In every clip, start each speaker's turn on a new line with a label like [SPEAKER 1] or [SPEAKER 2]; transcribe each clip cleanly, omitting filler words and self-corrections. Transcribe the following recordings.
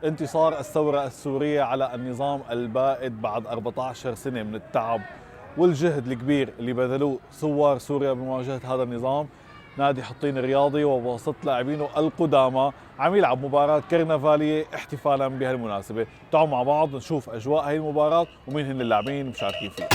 [SPEAKER 1] انتصار الثورة السورية على النظام البائد بعد 14 سنة من التعب والجهد الكبير اللي بذلوه ثوار سوريا بمواجهة هذا النظام. نادي حطين الرياضي وبواسطة لاعبينه القدامى عم يلعب مباراة كرنفالية احتفالا بهالمناسبة. تعالوا مع بعض نشوف أجواء هاي المباراة ومين هن اللاعبين مشاركين فيها.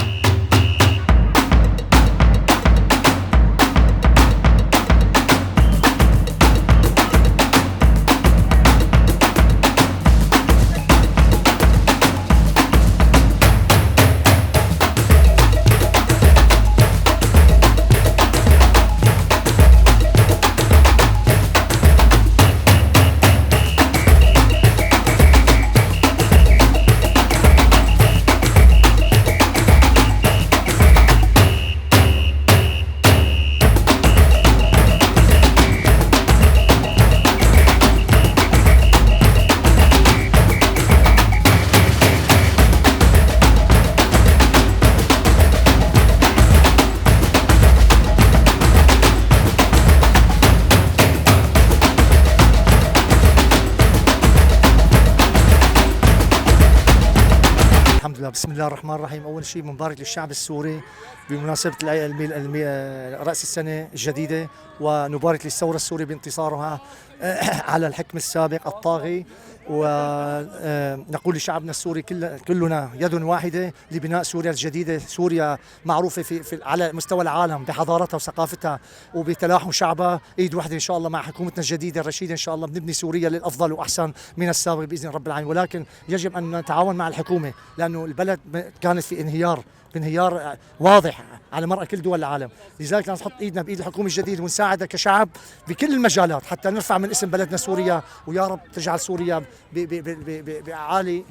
[SPEAKER 2] الحمد لله. بسم الله الرحمن الرحيم. أول شيء مبارك للشعب السوري بمناسبة رأس السنة الجديدة، ونبارك للثورة السورية بانتصارها على الحكم السابق الطاغي، ونقول لشعبنا السوري كلنا يد واحدة لبناء سوريا الجديدة. سوريا معروفة على مستوى العالم بحضارتها وثقافتها وبتلاحم شعبها. ايد واحدة ان شاء الله مع حكومتنا الجديدة الرشيدة، ان شاء الله بنبني سوريا للأفضل وأحسن من السابق بإذن رب العالمين. ولكن يجب أن نتعاون مع الحكومة، لأنه البلد كانت في انهيار واضح على مرأى كل دول العالم. لذلك لازم نحط ايدنا بايد الحكومه الجديده ونساعدها كشعب بكل المجالات حتى نرفع من اسم بلدنا سوريا، ويا رب تجعل سوريا باعالي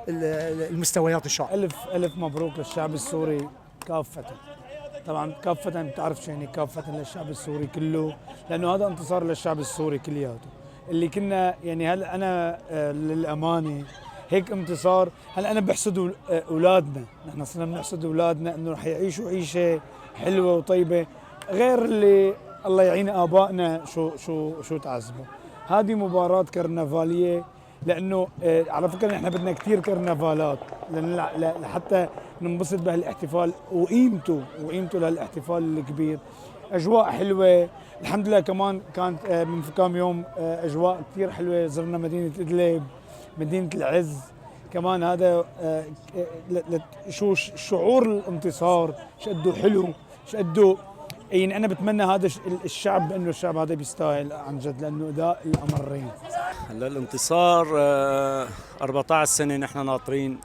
[SPEAKER 2] المستويات ان شاء الله.
[SPEAKER 3] الف مبروك للشعب السوري كافة. طبعا كافة بتعرف شو يعني كافة للشعب السوري كله، لانه هذا انتصار للشعب السوري كلياته اللي كنا يعني. هل انا للامانه هيك انتصار. هلا انا بحسد اولادنا، نحن صرنا بنحسد اولادنا انه رح يعيشوا عيشه حلوه وطيبه غير اللي الله يعين ابائنا شو تعذبوا. هذه مباراه كرنفاليه، لانه على فكره نحن بدنا كثير كرنفالات لحتى ننبسط بهالاحتفال وقيمته لهالاحتفال الكبير. اجواء حلوه الحمد لله. كمان كانت من كم يوم اجواء كثير حلوه. زرنا مدينه ادلب، مدينة العز كمان. هذا شو شعور الانتصار، شقده حلو، شقده يعني. أنا بتمنى هذا الشعب، إنه الشعب هذا بيستاهل عن جد، لأنه أداء الأمرين.
[SPEAKER 4] هلا الانتصار 14 سنة نحن ناطرين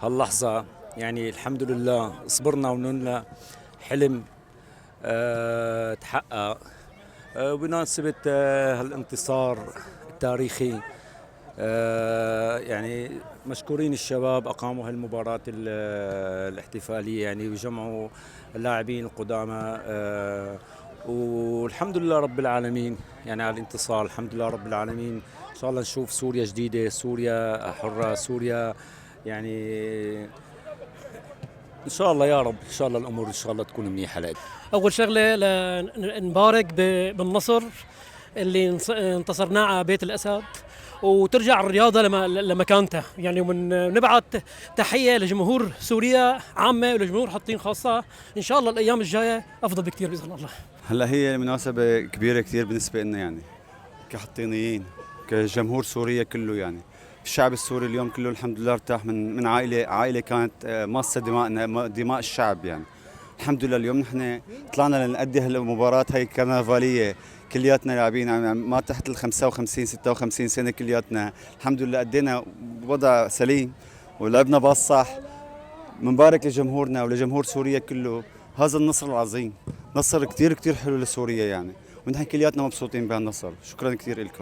[SPEAKER 4] هاللحظة، يعني الحمد لله صبرنا ونلنا حلم تحقق بمناسبة هالانتصار التاريخي. يعني مشكورين الشباب أقاموا هالمباراة الاحتفالية، يعني وجمعوا اللاعبين القدامى، والحمد لله رب العالمين يعني على الانتصار. الحمد لله رب العالمين. إن شاء الله نشوف سوريا جديدة، سوريا حرة، سوريا يعني إن شاء الله يا رب. إن شاء الله الأمور إن شاء الله تكون منيحة لك.
[SPEAKER 5] أول شغلة نبارك بالنصر اللي انتصرناه على بيت الأسد، وترجع الرياضة لمكانتها يعني. ونبعث تحية لجمهور سوريا عامة ولجمهور حطين خاصة. إن شاء الله الأيام الجاية أفضل بكتير بإذن الله.
[SPEAKER 6] هلا هي مناسبة كبيرة كثير بالنسبة لنا، يعني كحطينيين كجمهور سوريا كله. يعني الشعب السوري اليوم كله الحمد لله ارتاح من عائلة كانت ماصة دماء الشعب. يعني الحمد لله اليوم نحن طلعنا لنأدي هالمباراة هاي الكرنفالية كلياتنا لاعبين ما تحت ال 55 56 سنة كلياتنا. الحمد لله أدينا بوضع سليم ولعبنا باص صح. منبارك لجمهورنا ولجمهور سوريا كله هذا النصر العظيم، نصر كتير حلو لسوريا يعني، ونحن كلياتنا مبسوطين بهالنصر. شكرا كثير لكم.